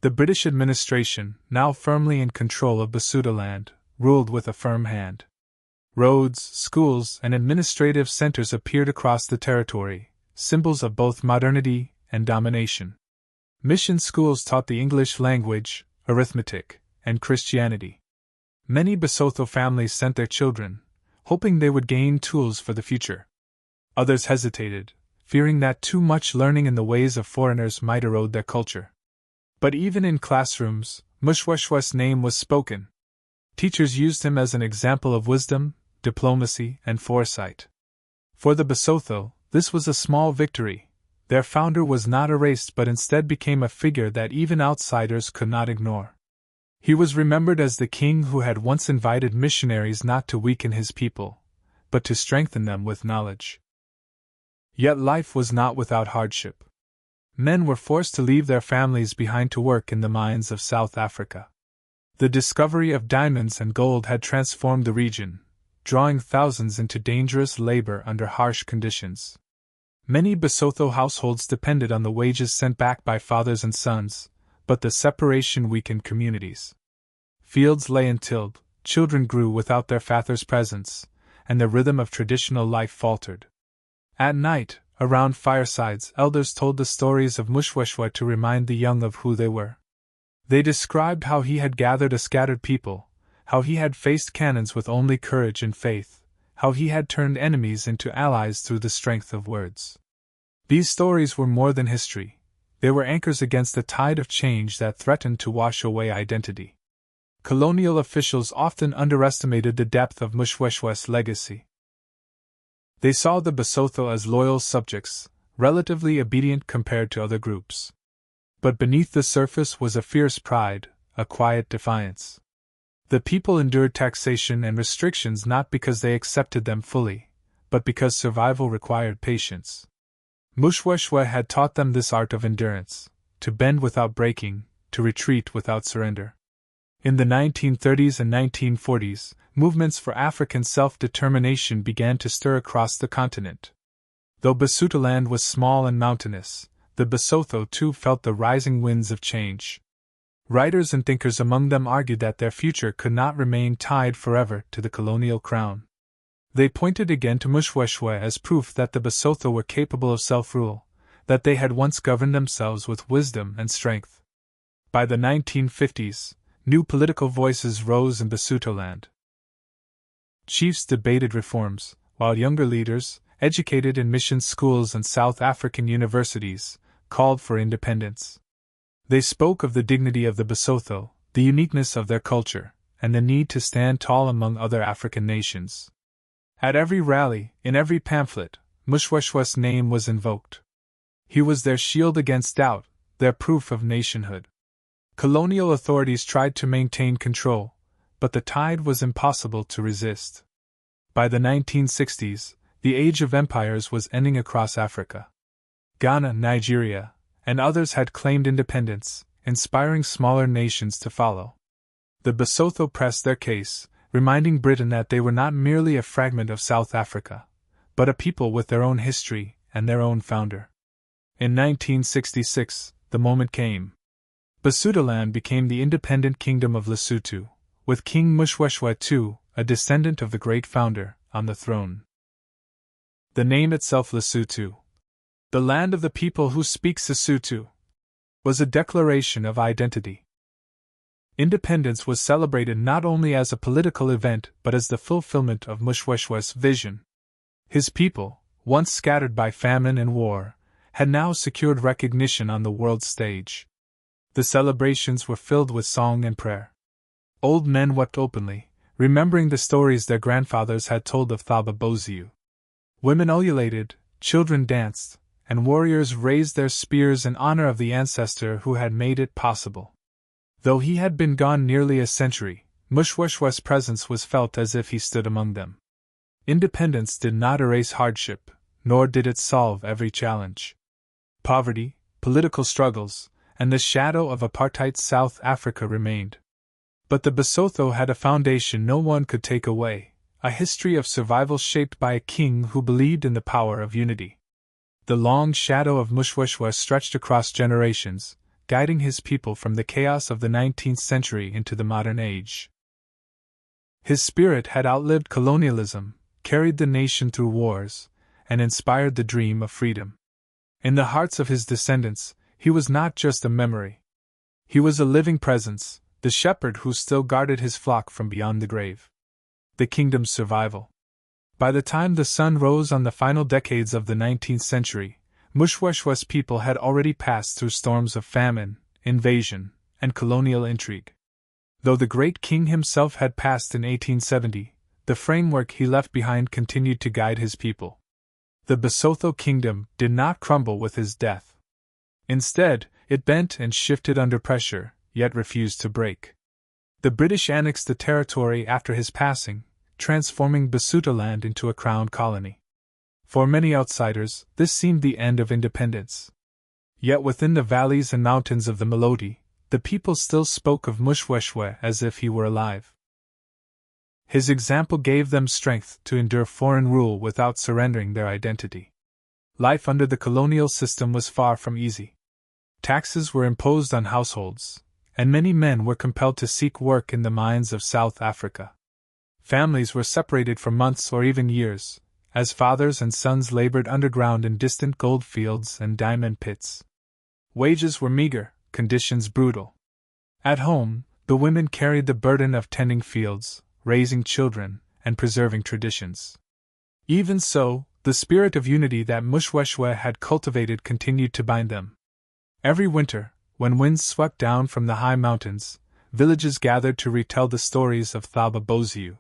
B: The British administration, now firmly in control of Basotho land, ruled with a firm hand. Roads, schools, and administrative centers appeared across the territory, symbols of both modernity and domination. Mission schools taught the English language, arithmetic, and Christianity. Many Basotho families sent their children, hoping they would gain tools for the future. Others hesitated, fearing that too much learning in the ways of foreigners might erode their culture. But even in classrooms, Moshoeshoe's name was spoken. Teachers used him as an example of wisdom, diplomacy, and foresight. For the Basotho, this was a small victory. Their founder was not erased but instead became a figure that even outsiders could not ignore. He was remembered as the king who had once invited missionaries not to weaken his people, but to strengthen them with knowledge. Yet life was not without hardship. Men were forced to leave their families behind to work in the mines of South Africa. The discovery of diamonds and gold had transformed the region, drawing thousands into dangerous labor under harsh conditions. Many Basotho households depended on the wages sent back by fathers and sons, but the separation weakened communities. Fields lay untilled, children grew without their father's presence, and the rhythm of traditional life faltered. At night, around firesides, elders told the stories of Moshoeshoe I to remind the young of who they were. They described how he had gathered a scattered people, how he had faced cannons with only courage and faith, how he had turned enemies into allies through the strength of words. These stories were more than history. They were anchors against the tide of change that threatened to wash away identity. Colonial officials often underestimated the depth of Moshoeshoe I's legacy. They saw the Basotho as loyal subjects, relatively obedient compared to other groups. But beneath the surface was a fierce pride, a quiet defiance. The people endured taxation and restrictions not because they accepted them fully, but because survival required patience. Moshoeshoe I had taught them this art of endurance, to bend without breaking, to retreat without surrender. In the 1930s and 1940s, movements for African self-determination began to stir across the continent. Though Basutoland was small and mountainous, the Basotho too felt the rising winds of change. Writers and thinkers among them argued that their future could not remain tied forever to the colonial crown. They pointed again to Moshoeshoe I as proof that the Basotho were capable of self-rule, that they had once governed themselves with wisdom and strength. By the 1950s, new political voices rose in Basutoland. Chiefs debated reforms, while younger leaders, educated in mission schools and South African universities, called for independence. They spoke of the dignity of the Basotho, the uniqueness of their culture, and the need to stand tall among other African nations. At every rally, in every pamphlet, Moshoeshoe I's name was invoked. He was their shield against doubt, their proof of nationhood. Colonial authorities tried to maintain control, but the tide was impossible to resist. By the 1960s, the age of empires was ending across Africa. Ghana, Nigeria, and others had claimed independence, inspiring smaller nations to follow. The Basotho pressed their case, reminding Britain that they were not merely a fragment of South Africa, but a people with their own history and their own founder. In 1966, the moment came. Basutoland became the independent kingdom of Lesotho, with King Moshoeshoe I II, a descendant of the great founder, on the throne. The name itself, Lesotho, the land of the people who speak Sesotho, was a declaration of identity. Independence was celebrated not only as a political event but as the fulfillment of Moshoeshoe I's vision. His people, once scattered by famine and war, had now secured recognition on the world stage. The celebrations were filled with song and prayer. Old men wept openly, remembering the stories their grandfathers had told of Thaba Boziu. Women ululated, children danced, and warriors raised their spears in honor of the ancestor who had made it possible. Though he had been gone nearly a century, Moshoeshoe I's presence was felt as if he stood among them. Independence did not erase hardship, nor did it solve every challenge. Poverty, political struggles, and the shadow of apartheid South Africa remained. But the Basotho had a foundation no one could take away, a history of survival shaped by a king who believed in the power of unity. The long shadow of Moshoeshoe I stretched across generations, guiding his people from the chaos of the 19th century into the modern age. His spirit had outlived colonialism, carried the nation through wars, and inspired the dream of freedom. In the hearts of his descendants, he was not just a memory. He was a living presence, the shepherd who still guarded his flock from beyond the grave. The kingdom's survival. By the time the sun rose on the final decades of the 19th century, Moshoeshoe I's people had already passed through storms of famine, invasion, and colonial intrigue. Though the great king himself had passed in 1870, the framework he left behind continued to guide his people. The Basotho kingdom did not crumble with his death. Instead, it bent and shifted under pressure, yet refused to break. The British annexed the territory after his passing, transforming Basutoland into a crown colony. For many outsiders, this seemed the end of independence. Yet within the valleys and mountains of the Melody, the people still spoke of Moshoeshoe I as if he were alive. His example gave them strength to endure foreign rule without surrendering their identity. Life under the colonial system was far from easy. Taxes were imposed on households, and many men were compelled to seek work in the mines of South Africa. Families were separated for months or even years, as fathers and sons labored underground in distant gold fields and diamond pits. Wages were meager, conditions brutal. At home, the women carried the burden of tending fields, raising children, and preserving traditions. Even so, the spirit of unity that Moshoeshoe had cultivated continued to bind them. Every winter, when winds swept down from the high mountains, villages gathered to retell the stories of Basotho.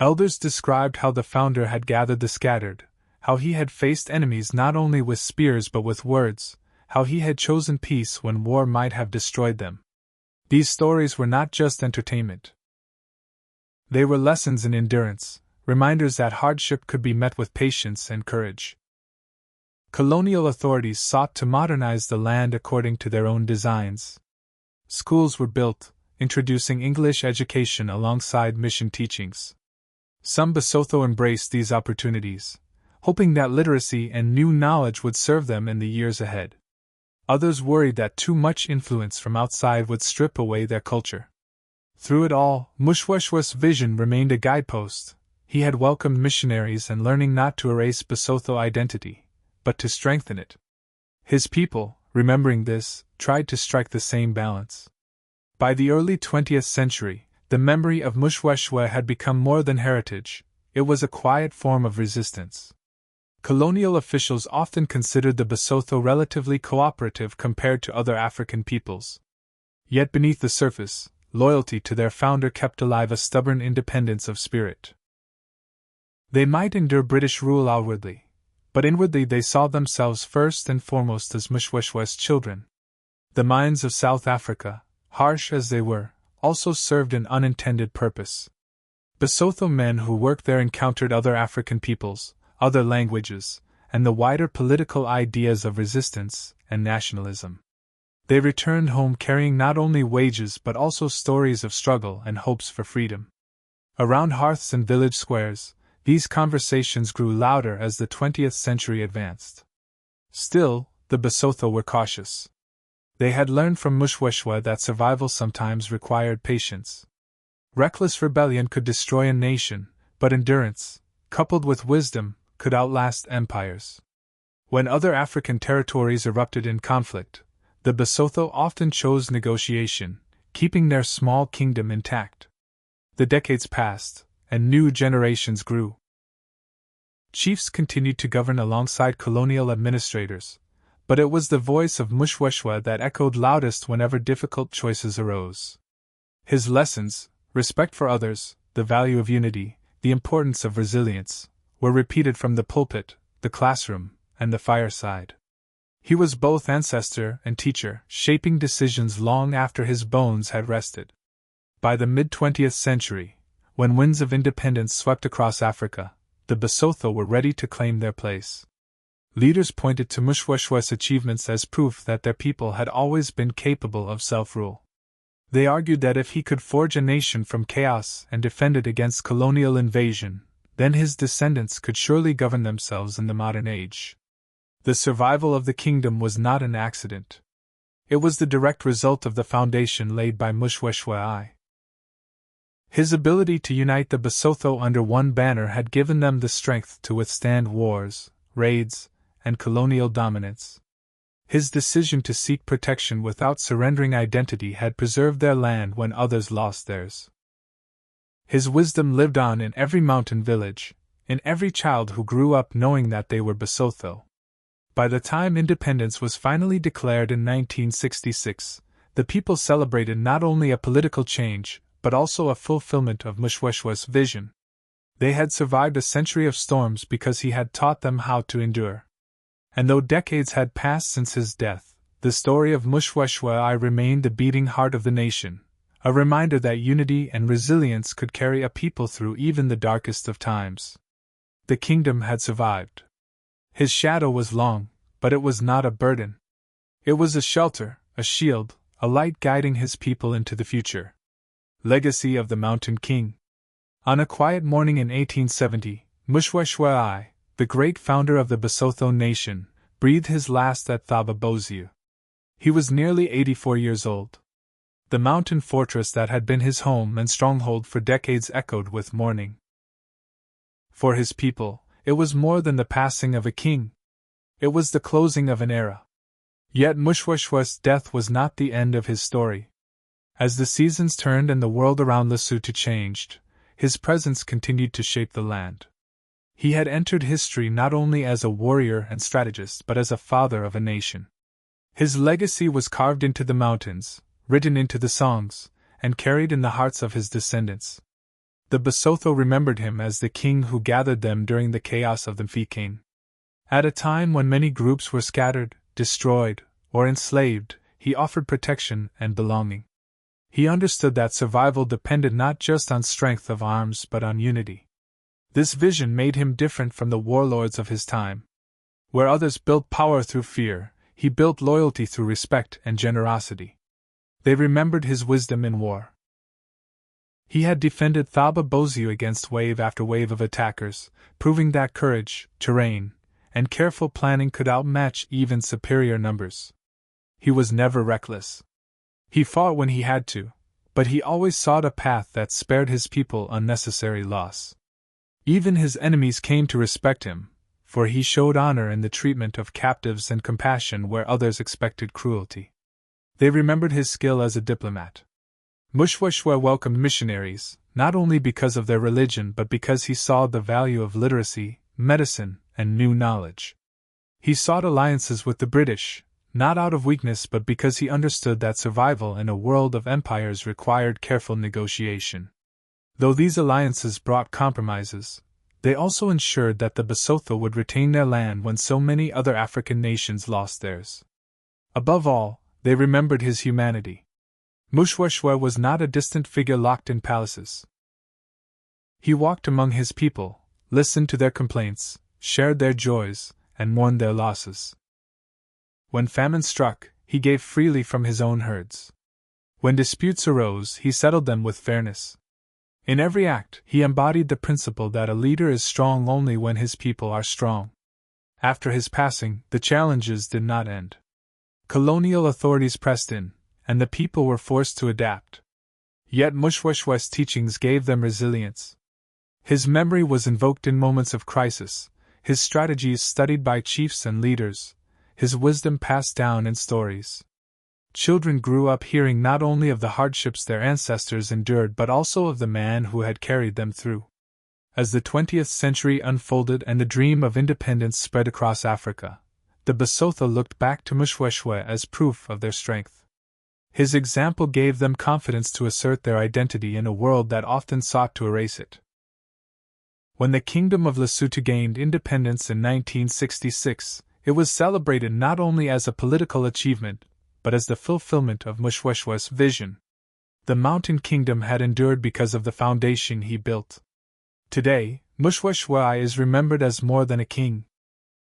B: Elders described how the founder had gathered the scattered, how he had faced enemies not only with spears but with words, how he had chosen peace when war might have destroyed them. These stories were not just entertainment. They were lessons in endurance, reminders that hardship could be met with patience and courage. Colonial authorities sought to modernize the land according to their own designs. Schools were built, introducing English education alongside mission teachings. Some Basotho embraced these opportunities, hoping that literacy and new knowledge would serve them in the years ahead. Others worried that too much influence from outside would strip away their culture. Through it all, Moshoeshoe's vision remained a guidepost. He had welcomed missionaries and learning not to erase Basotho identity, but to strengthen it. His people, remembering this, tried to strike the same balance. By the early 20th century, the memory of Moshoeshoe had become more than heritage, it was a quiet form of resistance. Colonial officials often considered the Basotho relatively cooperative compared to other African peoples. Yet beneath the surface, loyalty to their founder kept alive a stubborn independence of spirit. They might endure British rule outwardly, but inwardly they saw themselves first and foremost as Moshoeshoe's children. The mines of South Africa, harsh as they were, also served an unintended purpose. Basotho men who worked there encountered other African peoples, other languages, and the wider political ideas of resistance and nationalism. They returned home carrying not only wages but also stories of struggle and hopes for freedom. Around hearths and village squares, these conversations grew louder as the 20th century advanced. Still, the Basotho were cautious. They had learned from Moshoeshoe that survival sometimes required patience. Reckless rebellion could destroy a nation, but endurance, coupled with wisdom, could outlast empires. When other African territories erupted in conflict, the Basotho often chose negotiation, keeping their small kingdom intact. The decades passed, and new generations grew. Chiefs continued to govern alongside colonial administrators, but it was the voice of Moshoeshoe that echoed loudest whenever difficult choices arose. His lessons, respect for others, the value of unity, the importance of resilience, were repeated from the pulpit, the classroom, and the fireside. He was both ancestor and teacher, shaping decisions long after his bones had rested. By the mid-20th century, when winds of independence swept across Africa, the Basotho were ready to claim their place. Leaders pointed to Moshoeshoe's achievements as proof that their people had always been capable of self-rule. They argued that if he could forge a nation from chaos and defend it against colonial invasion, then his descendants could surely govern themselves in the modern age. The survival of the kingdom was not an accident. It was the direct result of the foundation laid by Moshoeshoe I. His ability to unite the Basotho under one banner had given them the strength to withstand wars, raids, and colonial dominance. His decision to seek protection without surrendering identity had preserved their land when others lost theirs. His wisdom lived on in every mountain village, in every child who grew up knowing that they were Basotho. By the time independence was finally declared in 1966, the people celebrated not only a political change, but also a fulfillment of Moshoeshoe's vision. They had survived a century of storms because he had taught them how to endure. And though decades had passed since his death, the story of Moshoeshoe I remained the beating heart of the nation, a reminder that unity and resilience could carry a people through even the darkest of times. The kingdom had survived. His shadow was long, but it was not a burden. It was a shelter, a shield, a light guiding his people into the future. Legacy of the Mountain King. On a quiet morning in 1870, Moshoeshoe I, the great founder of the Basotho nation, breathed his last at Thaba Bosio. He was nearly 84 years old. The mountain fortress that had been his home and stronghold for decades echoed with mourning. For his people, it was more than the passing of a king. It was the closing of an era. Yet Moshoeshoe's death was not the end of his story. As the seasons turned and the world around Lesotho changed, his presence continued to shape the land. He had entered history not only as a warrior and strategist but as a father of a nation. His legacy was carved into the mountains, written into the songs, and carried in the hearts of his descendants. The Basotho remembered him as the king who gathered them during the chaos of the Mfikane. At a time when many groups were scattered, destroyed, or enslaved, he offered protection and belonging. He understood that survival depended not just on strength of arms but on unity. This vision made him different from the warlords of his time. Where others built power through fear, he built loyalty through respect and generosity. They remembered his wisdom in war. He had defended Thaba Bosio against wave after wave of attackers, proving that courage, terrain, and careful planning could outmatch even superior numbers. He was never reckless. He fought when he had to, but he always sought a path that spared his people unnecessary loss. Even his enemies came to respect him, for he showed honor in the treatment of captives and compassion where others expected cruelty. They remembered his skill as a diplomat. Moshoeshoe welcomed missionaries, not only because of their religion but because he saw the value of literacy, medicine, and new knowledge. He sought alliances with the British, not out of weakness but because he understood that survival in a world of empires required careful negotiation. Though these alliances brought compromises, they also ensured that the Basotho would retain their land when so many other African nations lost theirs. Above all, they remembered his humanity. Moshoeshoe was not a distant figure locked in palaces. He walked among his people, listened to their complaints, shared their joys, and mourned their losses. When famine struck, he gave freely from his own herds. When disputes arose, he settled them with fairness. In every act, he embodied the principle that a leader is strong only when his people are strong. After his passing, the challenges did not end. Colonial authorities pressed in, and the people were forced to adapt. Yet Moshoeshoe's teachings gave them resilience. His memory was invoked in moments of crisis, his strategies studied by chiefs and leaders, his wisdom passed down in stories. Children grew up hearing not only of the hardships their ancestors endured but also of the man who had carried them through. As the 20th century unfolded and the dream of independence spread across Africa, the Basotho looked back to Moshoeshoe as proof of their strength. His example gave them confidence to assert their identity in a world that often sought to erase it. When the Kingdom of Lesotho gained independence in 1966, it was celebrated not only as a political achievement, but as the fulfillment of Moshoeshoe's vision. The mountain kingdom had endured because of the foundation he built. Today, Moshoeshoe I is remembered as more than a king.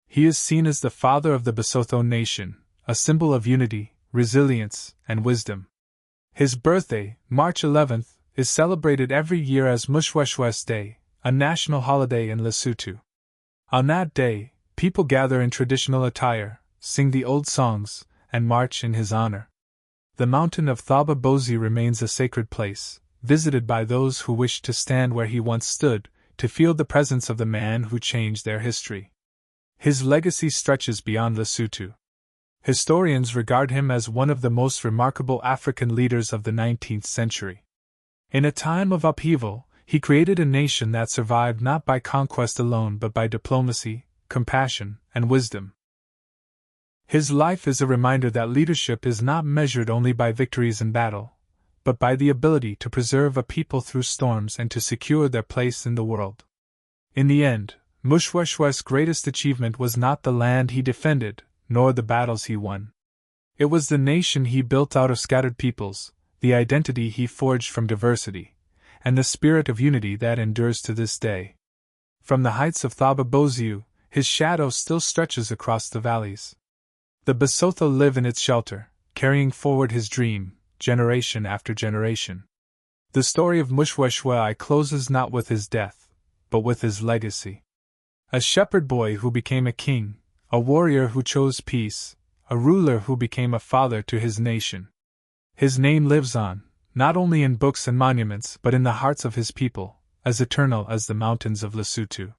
B: He is seen as the father of the Basotho nation, a symbol of unity, resilience, and wisdom. His birthday, March 11th, is celebrated every year as Moshoeshoe's Day, a national holiday in Lesotho. On that day, people gather in traditional attire, sing the old songs, and march in his honor. The mountain of Thaba Bosio remains a sacred place, visited by those who wish to stand where he once stood, to feel the presence of the man who changed their history. His legacy stretches beyond Lesotho. Historians regard him as one of the most remarkable African leaders of the 19th century. In a time of upheaval, he created a nation that survived not by conquest alone but by diplomacy, compassion, and wisdom. His life is a reminder that leadership is not measured only by victories in battle, but by the ability to preserve a people through storms and to secure their place in the world. In the end, Moshoeshoe's greatest achievement was not the land he defended, nor the battles he won. It was the nation he built out of scattered peoples, the identity he forged from diversity, and the spirit of unity that endures to this day. From the heights of Thaba Bosio, his shadow still stretches across the valleys. The Basotho live in its shelter, carrying forward his dream, generation after generation. The story of Moshoeshoe I closes not with his death, but with his legacy. A shepherd boy who became a king, a warrior who chose peace, a ruler who became a father to his nation. His name lives on, not only in books and monuments but in the hearts of his people, as eternal as the mountains of Lesotho.